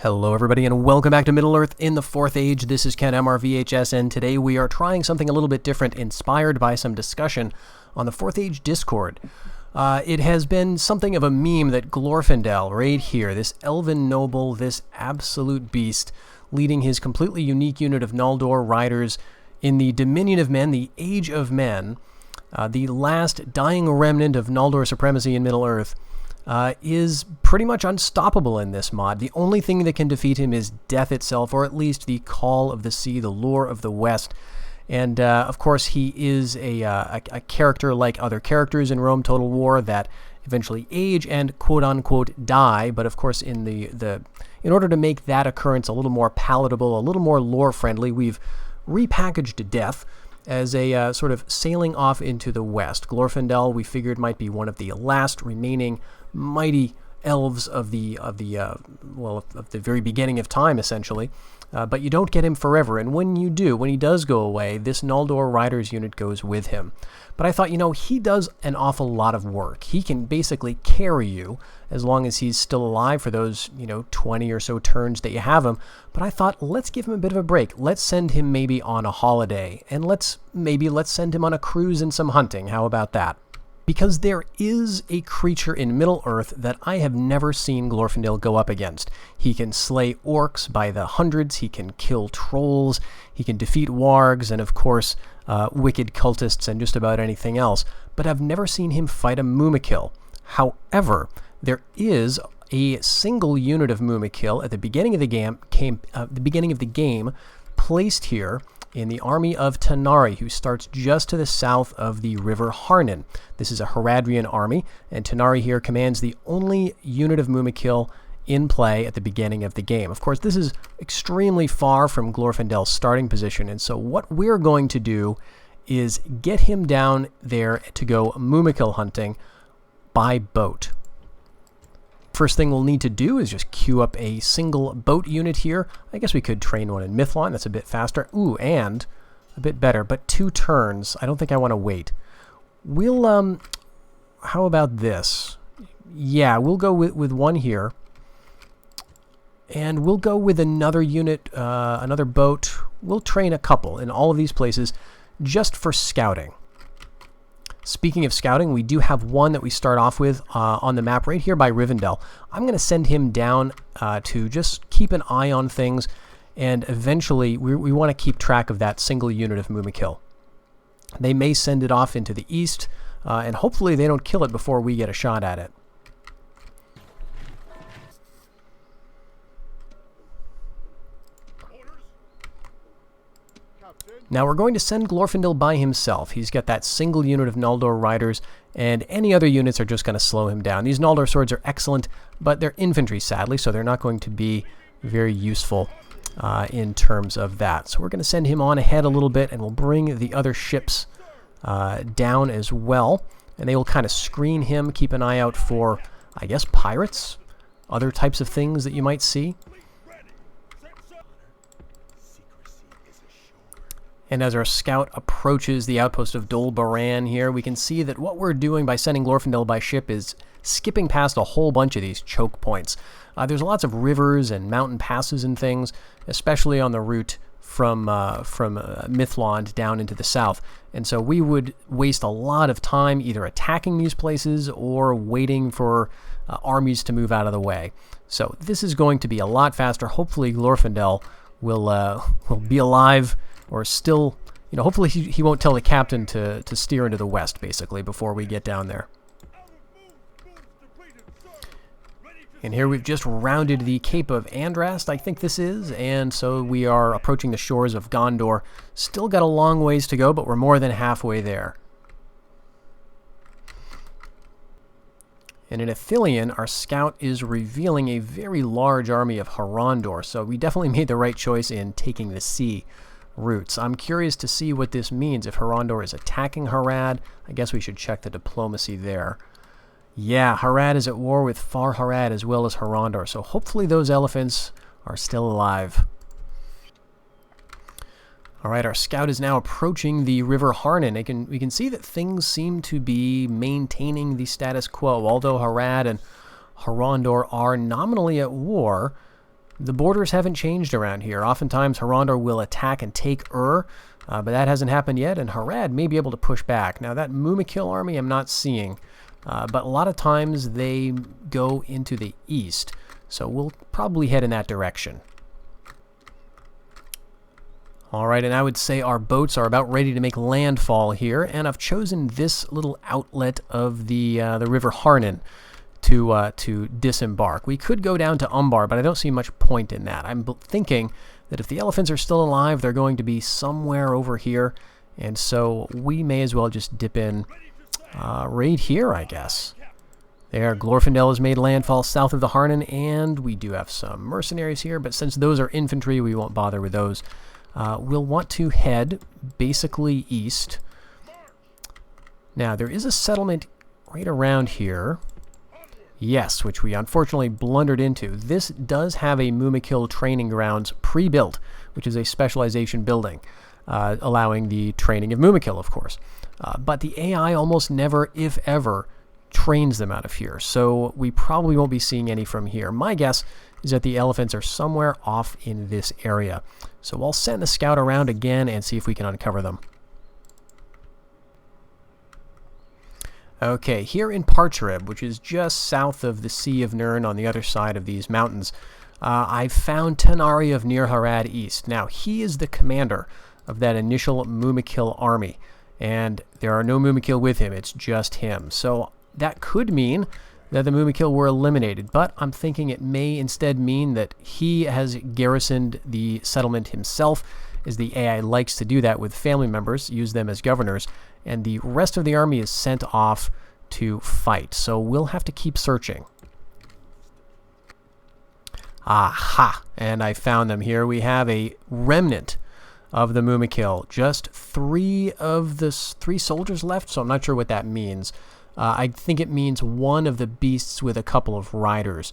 Hello everybody and welcome back to Middle-earth in the 4th Age. This is Ken MRVHS and today we are trying something a little bit different inspired by some discussion on the 4th Age Discord. It has been something of a meme that Glorfindel, right here, this elven noble, this absolute beast, leading his completely unique unit of Noldor riders in the Dominion of Men, the Age of Men, the last dying remnant of Noldor supremacy in Middle-earth, is pretty much unstoppable in this mod. The only thing that can defeat him is death itself, or at least the Call of the Sea, the Lure of the West. And, of course, he is a character like other characters in Rome Total War that eventually age and quote-unquote die. But, of course, in order to make that occurrence a little more palatable, a little more lore-friendly, we've repackaged death as a sort of sailing off into the west. Glorfindel, we figured, might be one of the last remaining mighty elves of the very beginning of time, essentially. But you don't get him forever, and when you do, when he does go away, this Noldor Riders unit goes with him. But I thought, he does an awful lot of work. He can basically carry you as long as he's still alive for those, 20 or so turns that you have him. But I thought, let's give him a bit of a break. Let's send him maybe on a holiday, and let's send him on a cruise and some hunting. How about that? Because there is a creature in Middle-earth that I have never seen Glorfindel go up against. He can slay orcs by the hundreds, he can kill trolls, he can defeat wargs, and of course, wicked cultists and just about anything else. But I've never seen him fight a Mumakil. However, there is a single unit of Mumakil at the beginning of the game, placed here in the army of Tanari, who starts just to the south of the River Harnan. This is a Haradrian army, and Tanari here commands the only unit of Mumakil in play at the beginning of the game. Of course, this is extremely far from Glorfindel's starting position, and so what we're going to do is get him down there to go Mumakil hunting by boat. First thing we'll need to do is just queue up a single boat unit here. I guess we could train one in Mithlon. That's a bit faster. Ooh, and a bit better, but 2 turns. I don't think I want to wait. We'll, how about this? Yeah, we'll go with one here. And we'll go with another unit, another boat. We'll train a couple in all of these places just for scouting. Speaking of scouting, we do have one that we start off with on the map right here by Rivendell. I'm going to send him down to just keep an eye on things, and eventually we want to keep track of that single unit of Mumakil. They may send it off into the east, and hopefully they don't kill it before we get a shot at it. Now we're going to send Glorfindel by himself. He's got that single unit of Noldor riders, and any other units are just going to slow him down. These Noldor swords are excellent, but they're infantry, sadly, so they're not going to be very useful in terms of that. So we're going to send him on ahead a little bit, and we'll bring the other ships down as well. And they will kind of screen him, keep an eye out for, I guess, pirates, other types of things that you might see. And as our scout approaches the outpost of Dol Baran here, we can see that what we're doing by sending Glorfindel by ship is skipping past a whole bunch of these choke points. There's lots of rivers and mountain passes and things, especially on the route from Mithlond down into the south. And so we would waste a lot of time either attacking these places or waiting for armies to move out of the way. So this is going to be a lot faster. Hopefully Glorfindel will be alive, or still, hopefully he won't tell the captain to steer into the west, basically, before we get down there. And here we've just rounded the Cape of Andrast, I think this is, and so we are approaching the shores of Gondor. Still got a long ways to go, but we're more than halfway there. And in Ithilien, our scout is revealing a very large army of Harondor, so we definitely made the right choice in taking the sea routes. I'm curious to see what this means. If Harondor is attacking Harad, I guess we should check the diplomacy there. Yeah, Harad is at war with Far Harad as well as Harondor, so hopefully those elephants are still alive. Alright, our scout is now approaching the River Harnan. We can see that things seem to be maintaining the status quo. Although Harad and Harondor are nominally at war, the borders haven't changed around here. Oftentimes, Harandar will attack and take but that hasn't happened yet, and Harad may be able to push back. Now, that Mumakil army I'm not seeing, but a lot of times they go into the east, so we'll probably head in that direction. All right, and I would say our boats are about ready to make landfall here, and I've chosen this little outlet of the River Harnan to disembark. We could go down to Umbar, but I don't see much point in that. I'm thinking that if the elephants are still alive, they're going to be somewhere over here, and so we may as well just dip in right here, I guess. There, Glorfindel has made landfall south of the Harnan, and we do have some mercenaries here, but since those are infantry, we won't bother with those. We'll want to head basically east. Now, there is a settlement right around here. Yes, which we unfortunately blundered into. This does have a Mumakil training grounds pre-built, which is a specialization building, allowing the training of Mumakil, of course. But the AI almost never, if ever, trains them out of here, so we probably won't be seeing any from here. My guess is that the elephants are somewhere off in this area. So I'll send the scout around again and see if we can uncover them. Okay, here in Parcharib, which is just south of the Sea of Nirn on the other side of these mountains, I've found Tanari of Nir Harad East. Now, he is the commander of that initial Mumakil army, and there are no Mumakil with him, it's just him. So that could mean that the Mumakil were eliminated, but I'm thinking it may instead mean that he has garrisoned the settlement himself, as the AI likes to do that with family members, use them as governors, and the rest of the army is sent off to fight. So we'll have to keep searching. Aha! And I found them here. We have a remnant of the Mumakil. Just three soldiers left, so I'm not sure what that means. I think it means one of the beasts with a couple of riders.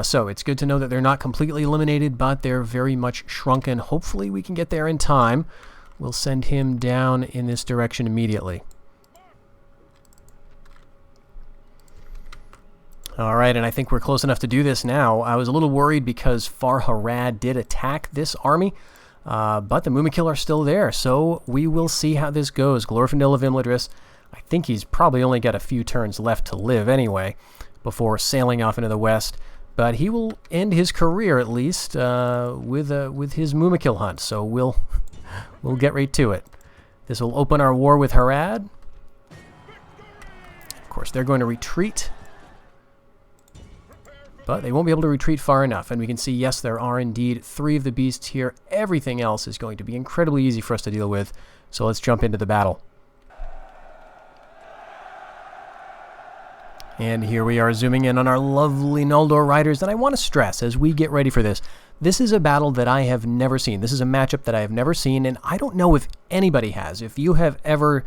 So it's good to know that they're not completely eliminated, but they're very much shrunken. Hopefully we can get there in time. We'll send him down in this direction immediately. All right, and I think we're close enough to do this now. I was a little worried because Far Harad did attack this army, but the Mumakil are still there, so we will see how this goes. Glorfindel of Imladris, I think he's probably only got a few turns left to live anyway before sailing off into the west, but he will end his career at least with his Mumakil hunt, so we'll get right to it. This will open our war with Harad. Of course, they're going to retreat, but they won't be able to retreat far enough, and we can see, yes, there are indeed 3 of the beasts here. Everything else is going to be incredibly easy for us to deal with, so let's jump into the battle. And here we are zooming in on our lovely Noldor riders, and I want to stress as we get ready for this, this is a battle that I have never seen. This is a matchup that I have never seen, and I don't know if anybody has. If you have ever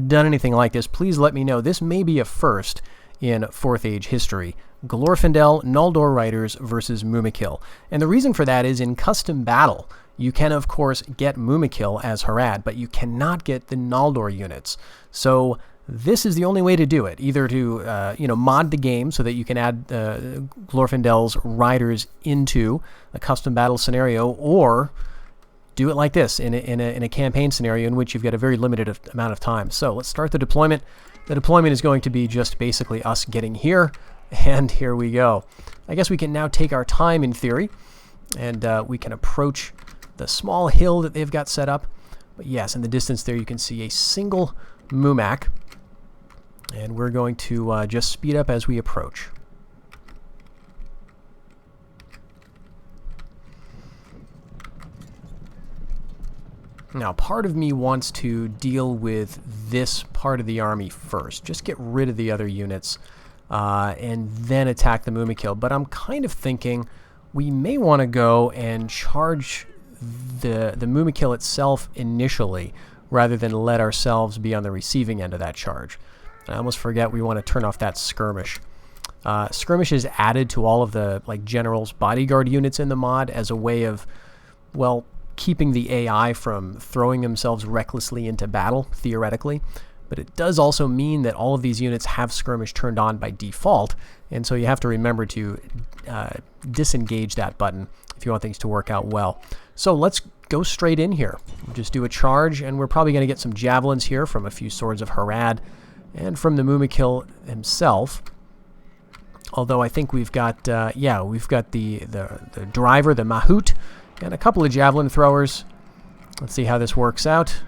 done anything like this, please let me know. This may be a first in 4th Age history. Glorfindel, Noldor riders versus Mumakil. And the reason for that is in custom battle, you can of course get Mumakil as Harad, but you cannot get the Noldor units. So this is the only way to do it, either to mod the game so that you can add Glorfindel's riders into a custom battle scenario, or do it like this in a campaign scenario in which you've got a very limited amount of time. So let's start the deployment. The deployment is going to be just basically us getting here, and here we go. I guess we can now take our time in theory, and we can approach the small hill that they've got set up. But yes, in the distance there you can see a single Mumak. And we're going to just speed up as we approach. Now, part of me wants to deal with this part of the army first. Just get rid of the other units and then attack the Mumakil. But I'm kind of thinking we may want to go and charge the Mumakil itself initially, rather than let ourselves be on the receiving end of that charge. I almost forget we want to turn off that skirmish. Skirmish is added to all of the general's bodyguard units in the mod as a way of, well, keeping the AI from throwing themselves recklessly into battle, theoretically. But it does also mean that all of these units have skirmish turned on by default, And so you have to remember to disengage that button if you want things to work out well. So let's go straight in here. We'll just do a charge, and we're probably going to get some javelins here from a few swords of Harad and from the Mumakil himself. Although I think we've got, we've got the driver, the Mahout, and a couple of javelin throwers. Let's see how this works out.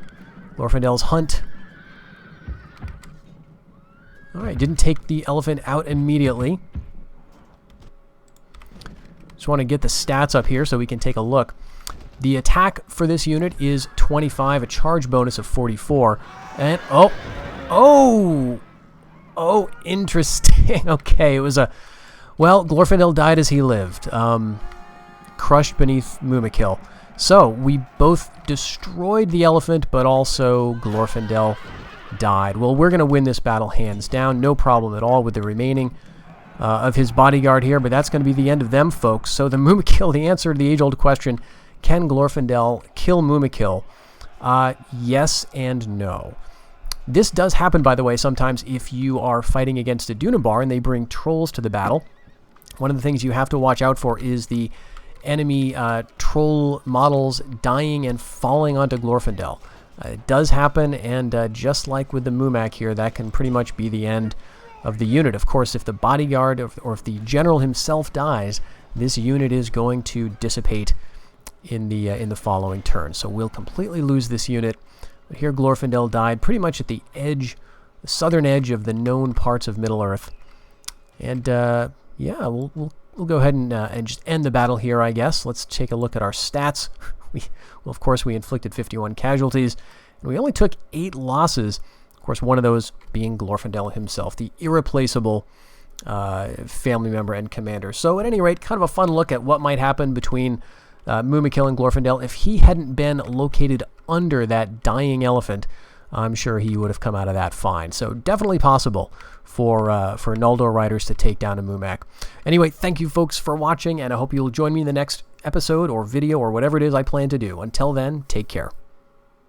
Glorfindel's hunt. All right, didn't take the elephant out immediately. Just want to get the stats up here so we can take a look. The attack for this unit is 25, a charge bonus of 44. And, oh, interesting. Okay, it was a... Well, Glorfindel died as he lived. Crushed beneath Mumakil. So, we both destroyed the elephant, but also Glorfindel died. Well, we're going to win this battle hands down. No problem at all with the remaining of his bodyguard here, but that's going to be the end of them, folks. So the Mumakil, the answer to the age-old question, can Glorfindel kill Mumakil? Yes and no. This does happen, by the way, sometimes if you are fighting against a Dunabar and they bring trolls to the battle. One of the things you have to watch out for is the enemy troll models dying and falling onto Glorfindel. It does happen, and just like with the Mumak here, that can pretty much be the end of the unit. Of course, if the bodyguard or if the general himself dies, this unit is going to dissipate in the following turn. So we'll completely lose this unit. But here Glorfindel died pretty much at the edge, the southern edge of the known parts of Middle-earth. And yeah, we'll go ahead and just end the battle here, I guess. Let's take a look at our stats. Well, of course, we inflicted 51 casualties, and we only took 8 losses. Of course, one of those being Glorfindel himself, the irreplaceable family member and commander. So at any rate, kind of a fun look at what might happen between Mumakil and Glorfindel. If he hadn't been located under that dying elephant, I'm sure he would have come out of that fine. So definitely possible for Noldor riders to take down a Mumak. Anyway, thank you folks for watching, and I hope you'll join me in the next episode or video or whatever it is I plan to do. Until then, take care.